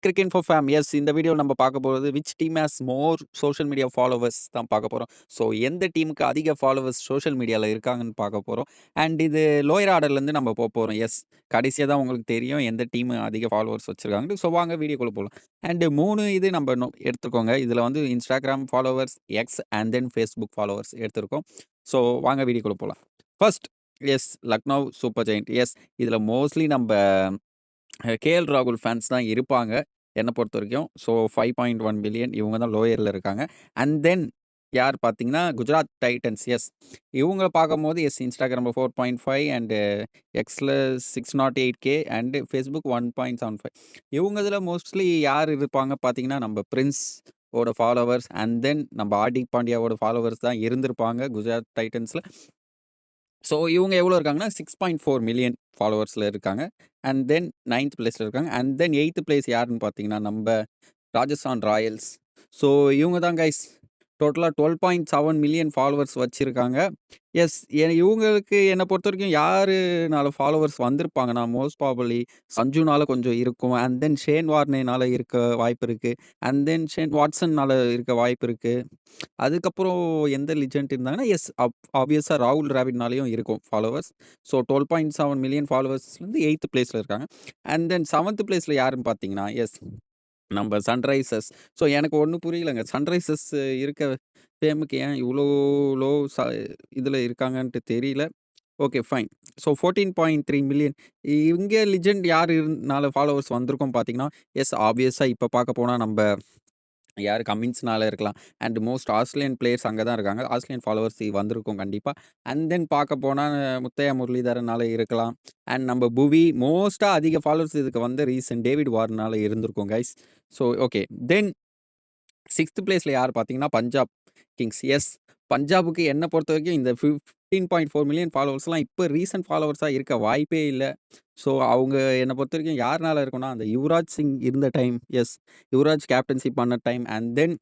Cricket for fame. S, இந்த வீடியோல நம்ம பார்க்க போறது which team has more social media followers தான் பார்க்க போறோம். ஸோ எந்த டீமுக்கு அதிக ஃபாலோவர்ஸ் சோஷியல் மீடியால இருக்காங்கன்னு பார்க்க போறோம். அண்ட் இது லோயர் ஆர்டர்லேருந்து நம்ம போறோம். எஸ், கடைசியா தான் உங்களுக்கு தெரியும் எந்த டீம் அதிக ஃபாலோவர்ஸ் வச்சிருக்காங்கன்னு. ஸோ வாங்க வீடியோக்குள்ள போலாம். அண்ட் 3 இது நம்ம எடுத்துக்கோங்க. இதுல வந்து Instagram followers, X and then Facebook followers எடுத்திருக்கோம். ஸோ வாங்க வீடியோக்குள்ள போலாம். First, yes, Lucknow super giant. Yes, இதுல மோஸ்ட்லி நம்ம கேஎல் ராகுல் ஃபேன்ஸ் தான் இருப்பாங்க என்ன பொறுத்தவரைக்கும். ஸோ 5.1 பில்லியன் இவங்க தான் லோயரில் இருக்காங்க. அண்ட் தென் யார் பார்த்தீங்கன்னா குஜராத் டைட்டன்ஸ். எஸ், இவங்கள பார்க்கும்போது எஸ், இன்ஸ்டாகிராமில் 4.5 அண்டு எக்ஸில் 608K அண்டு ஃபேஸ்புக் 1.75. இவங்க இதில் மோஸ்ட்லி யார் இருப்பாங்க பார்த்தீங்கன்னா நம்ம பிரின்ஸ் ஓட ஃபாலோவர்ஸ் அண்ட் தென் நம்ம ஹார்திக் பாண்டியாவோட ஃபாலோவர்ஸ் தான் இருந்திருப்பாங்க குஜராத் டைட்டன்ஸில். ஸோ இவங்க எவ்வளோ இருக்காங்கன்னா 6.4 மில்லியன் ஃபாலோவர்ஸில் இருக்காங்க. அண்ட் தென் 9th பிளேஸில் இருக்காங்க. அண்ட் தென் 8th பிளேஸ் யாருன்னு பார்த்தீங்கன்னா நம்ம ராஜஸ்தான் ராயல்ஸ். ஸோ இவங்க தான் கைஸ் டோட்டலாக 12.7 மில்லியன் ஃபாலோவர்ஸ் வச்சுருக்காங்க. எஸ், இவங்களுக்கு என்னை பொறுத்த வரைக்கும் யாருனால ஃபாலோவர்ஸ் வந்திருப்பாங்கன்னா மோஸ்ட் ப்ராபப்லி சஞ்சுனால கொஞ்சம் இருக்கும். அண்ட் தென் ஷேன் வார்னேனால இருக்க வாய்ப்பு இருக்குது. அண்ட் தென் ஷேன் வாட்சன்னால இருக்க வாய்ப்பு இருக்குது. அதுக்கப்புறம் எந்த லிஜெண்ட் இருந்தாங்கன்னா எஸ், ஆப்வியஸாக ராகுல் டிராவிட்னாலேயும் இருக்கும் ஃபாலோவர்ஸ். ஸோ 12.7 மில்லியன் ஃபாலோவர்ஸ்லேருந்து 8th பிளேஸில் இருக்காங்க. அண்ட் தென் 7th பிளேஸில் யாருன்னு பார்த்தீங்கன்னா எஸ், நம்ம சன்ரைசர்ஸ். ஸோ எனக்கு ஒன்றும் புரியலங்க. சன்ரைசர்ஸ் இருக்க ஃபேமுக்கு ஏன் இவ்வளோ லோ இதில் இருக்காங்கன்ட்டு தெரியல. Okay, fine. ஸோ 14.3 மில்லியன் இங்கே லிஜெண்ட் யார் இருந்தால ஃபாலோவர்ஸ் வந்திருக்கோம் பார்த்தீங்கன்னா எஸ், ஆப்வியஸாக இப்போ பார்க்க போனால் நம்ம யார் கமின்ஸ்னால இருக்கலாம். அண்ட் மோஸ்ட் ஆஸ்திரேலியன் பிளேயர்ஸ் அங்கே தான் இருக்காங்க. ஆஸ்திரேலியன் ஃபாலோவர்ஸ் வந்திருக்கும் கண்டிப்பாக. அண்ட் தென் பார்க்க போனால் முத்தையா முரளிதரனால இருக்கலாம். அண்ட் நம்ம புவி மோஸ்ட்டாக அதிக ஃபாலோவர்ஸ் இதுக்கு வந்து ரீசன் டேவிட் வார்னால இருந்திருக்கும் கைஸ். ஸோ ஓகே, தென் 6th பிளேஸில் யார் பார்த்தீங்கன்னா பஞ்சாப் கிங்ஸ். எஸ், பஞ்சாபுக்கு என்னை பொறுத்த வரைக்கும் இந்த 15.4 மில்லியன் ஃபாலோவர்ஸ்லாம் இப்போ ரீசன்ட் ஃபாலோவர்ஸாக இருக்க வாய்ப்பே இல்லை. ஸோ அவங்க என்னை பொறுத்த வரைக்கும் யாருனால இருக்குன்னா அந்த யுவராஜ் சிங் இருந்த டைம். எஸ், யுவராஜ் கேப்டன்சி பண்ண டைம். அண்ட் தென்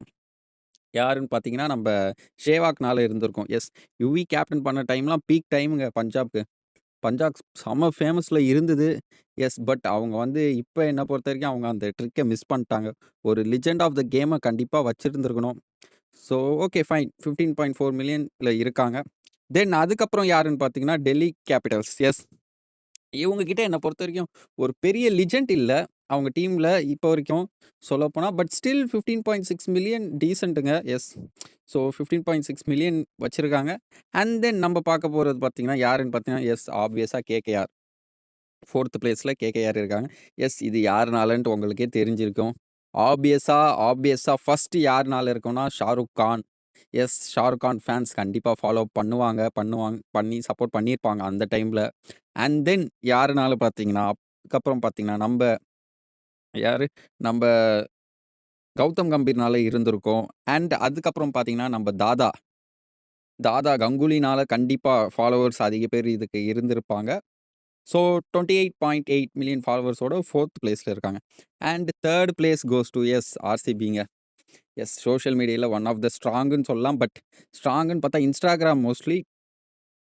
யாருன்னு பார்த்தீங்கன்னா நம்ம ஷேவாக்னால இருந்திருக்கும். எஸ், யுவி கேப்டன் பண்ண டைம்லாம் பீக் டைமுங்க பஞ்சாப்க்கு. பஞ்சாப் செம்ம ஃபேமஸில் இருந்தது. எஸ், பட் அவங்க வந்து இப்போ என்ன பொறுத்த வரைக்கும் அவங்க அந்த ட்ரிக்கை மிஸ் பண்ணிட்டாங்க. ஒரு லிஜெண்ட் ஆஃப் த கேமை கண்டிப்பாக வச்சுருந்துருக்கணும். So okay, fine. 15.4 மில்லியனில் இருக்காங்க. தென் அதுக்கப்புறம் யாருன்னு பார்த்தீங்கன்னா டெல்லி கேபிட்டல்ஸ். எஸ், இவங்க கிட்ட என்னை பொறுத்த வரைக்கும் ஒரு பெரிய லிஜெண்ட் இல்லை அவங்க டீமில் இப்போ வரைக்கும் சொல்லப்போனால். பட் ஸ்டில் 15.6 மில்லியன் டீசென்ட்டுங்க. எஸ், ஸோ 15.6 மில்லியன் வச்சுருக்காங்க. அண்ட் தென் நம்ம பார்க்க போகிறது பார்த்தீங்கன்னா யாருன்னு பார்த்தீங்கன்னா எஸ், ஆப்வியஸாக கேகேஆர் 4th பிளேஸில் கேகேஆர் இருக்காங்க. எஸ், இது யாருனாலன்ட்டு உங்களுக்கே தெரிஞ்சிருக்கும். ஆப்வியஸாக ஃபஸ்ட்டு யாருனால இருக்கும்னா ஷாருக் கான். எஸ், ஷாருக் கான் ஃபேன்ஸ் கண்டிப்பாக ஃபாலோ பண்ணி சப்போர்ட் பண்ணியிருப்பாங்க அந்த டைமில். அண்ட் தென் யாருனால பார்த்தீங்கன்னா அதுக்கப்புறம் பார்த்தீங்கன்னா யார் நம்ம கௌதம் கம்பீர்னால இருந்திருக்கும். அண்ட் அதுக்கப்புறம் பார்த்தீங்கன்னா நம்ம தாதா கங்குலினால கண்டிப்பாக ஃபாலோவர்ஸ் அதிக பேர் இதுக்கு இருந்திருப்பாங்க. ஸோ 28.8 மில்லியன் ஃபாலோவர்ஸோட 4th பிளேஸில் இருக்காங்க. And 3rd place goes to yes, ஆர்சிபிங்க. எஸ், சோஷியல் மீடியாவில் ஒன் ஆஃப் த ஸ்ட்ராங்குன்னு சொல்லலாம். பட் ஸ்ட்ராங்குன்னு பார்த்தா இன்ஸ்டாகிராம் மோஸ்ட்லி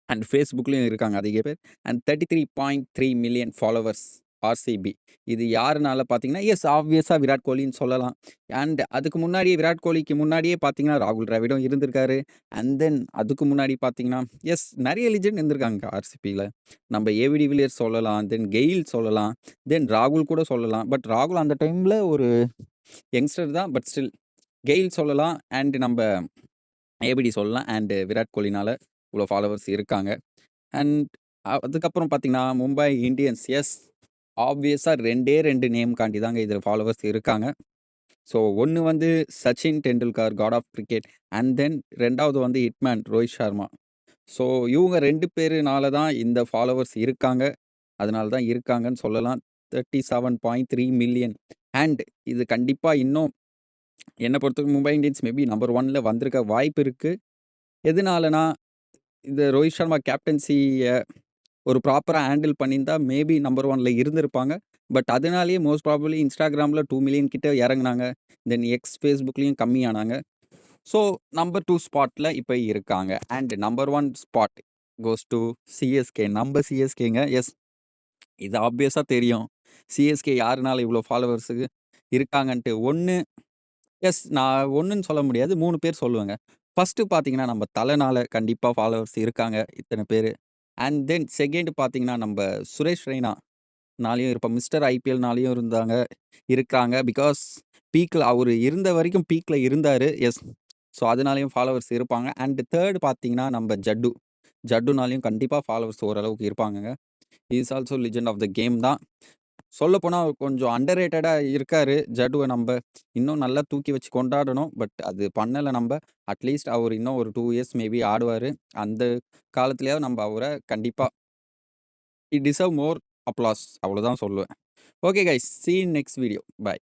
அண்ட் ஃபேஸ்புக்லேயும் இருக்காங்க அதிக பேர். And 33.3 million followers RCB. இது யாருனால பார்த்தீங்கன்னா எஸ், ஆப்வியஸாக விராட் கோலின்னு சொல்லலாம். அண்ட் அதுக்கு முன்னாடியே விராட் கோலிக்கு முன்னாடியே பார்த்தீங்கன்னா ராகுல் டிராவிடும் இருந்திருக்காரு. அண்ட் தென் அதுக்கு முன்னாடி பார்த்தீங்கன்னா எஸ், நிறைய லிஜெண்ட் இருந்திருக்காங்க ஆர்சிபியில். நம்ம ஏவிடி வில்லியர்ஸ் சொல்லலாம், தென் கெயில் சொல்லலாம், தென் ராகுல் கூட சொல்லலாம். பட் ராகுல் அந்த டைமில் ஒரு யங்ஸ்டர் தான். பட் ஸ்டில் கெயில் சொல்லலாம். அண்ட் நம்ம ஏபிடி சொல்லலாம். அண்டு விராட் கோலினால இவ்வளோ ஃபாலோவர்ஸ் இருக்காங்க. அண்ட் அதுக்கப்புறம் பார்த்தீங்கன்னா மும்பை இந்தியன்ஸ். எஸ், ஆப்வியஸாக 2 நேம் காண்டி தாங்க இதில் ஃபாலோவர்ஸ் இருக்காங்க. ஸோ ஒன்று வந்து Sachin Tendulkar, god of cricket. And then 2வது வந்து ஹிட்மேன் ரோஹித் சர்மா. ஸோ இவங்க 2 பேருனால தான் இந்த ஃபாலோவர்ஸ் இருக்காங்க. அதனால தான் இருக்காங்கன்னு சொல்லலாம். 37.3 மில்லியன். அண்ட் இது கண்டிப்பாக இன்னும் என்னை பொறுத்தவரைக்கும் மும்பை இந்தியன்ஸ் மேபி நம்பர் 1ல வந்திருக்க வாய்ப்பு இருக்குது. எதனாலனா இந்த ரோஹித் சர்மா கேப்டன்சியை ஒரு ப்ராப்பராக ஹேண்டில் பண்ணியிருந்தா மேபி நம்பர் 1ல இருந்திருப்பாங்க. பட் அதனாலேயே மோஸ்ட் ப்ராபப்லி இன்ஸ்டாகிராமில் 2 மில்லியன் கிட்ட இறங்குனாங்க. தென் எக்ஸ் ஃபேஸ்புக்லேயும் கம்மியானாங்க. ஸோ நம்பர் 2 ஸ்பாட்டில் இப்போ இருக்காங்க. And number 1 spot goes to CSK. நம்ம சிஎஸ்கேங்க. எஸ், இது ஆப்வியஸாக தெரியும். சிஎஸ்கே யாருனால இவ்வளோ ஃபாலோவர்ஸுக்கு இருக்காங்கன்ட்டு. 1 நான் 1ன்னு சொல்ல முடியாது. 3 பேர் சொல்லுவேங்க. ஃபர்ஸ்ட்டு பார்த்தீங்கன்னா, நம்ம தலனால கண்டிப்பா ஃபாலோவர்ஸ் இருக்காங்க, இத்தன பேரு. அண்ட் தென் செகண்ட் பார்த்தீங்கன்னா, நம்ப சுரேஷ் ரெய்னானாலயும் இருப்போம். மிஸ்டர் ஐபிஎல்னாலயும் இருக்காங்க. பிகாஸ் பீக்ல அவரு இருந்த வரைக்கும் பீக்ல இருந்தாரு. ஸோ, அதனாலயும் ஃபாலோவர்ஸ் இருப்பாங்க. அண்ட் தேர்ட் பார்த்தீங்கன்னா, நம்ப ஜட்டுனாலயும் கண்டிப்பா ஃபாலோவர்ஸ் ஓரளவுக்கு இருப்பாங்கங்க. He is also legend of the game தான். சொல்லப்போனா அவர் கொஞ்சம் அண்டர் ரேட்டடா இருக்காரு. ஜட்டுவ நம்ப இன்னும் நல்லா தூக்கி வச்சு கொண்டாடணும். பட் அது பண்ணல நம்ப. அட்லீஸ்ட் அவர் இன்னும் ஒரு 2 இயர்ஸ் மேபி ஆடுவாரு. அந்த காலத்திலயாவது நம்ப அவர கண்டிப்பா ஹி டிசர்வ் மோர் அப்ளாஸ் அவ்வளோதான் சொல்லுவேன். Okay guys, sea you in next video. Bye.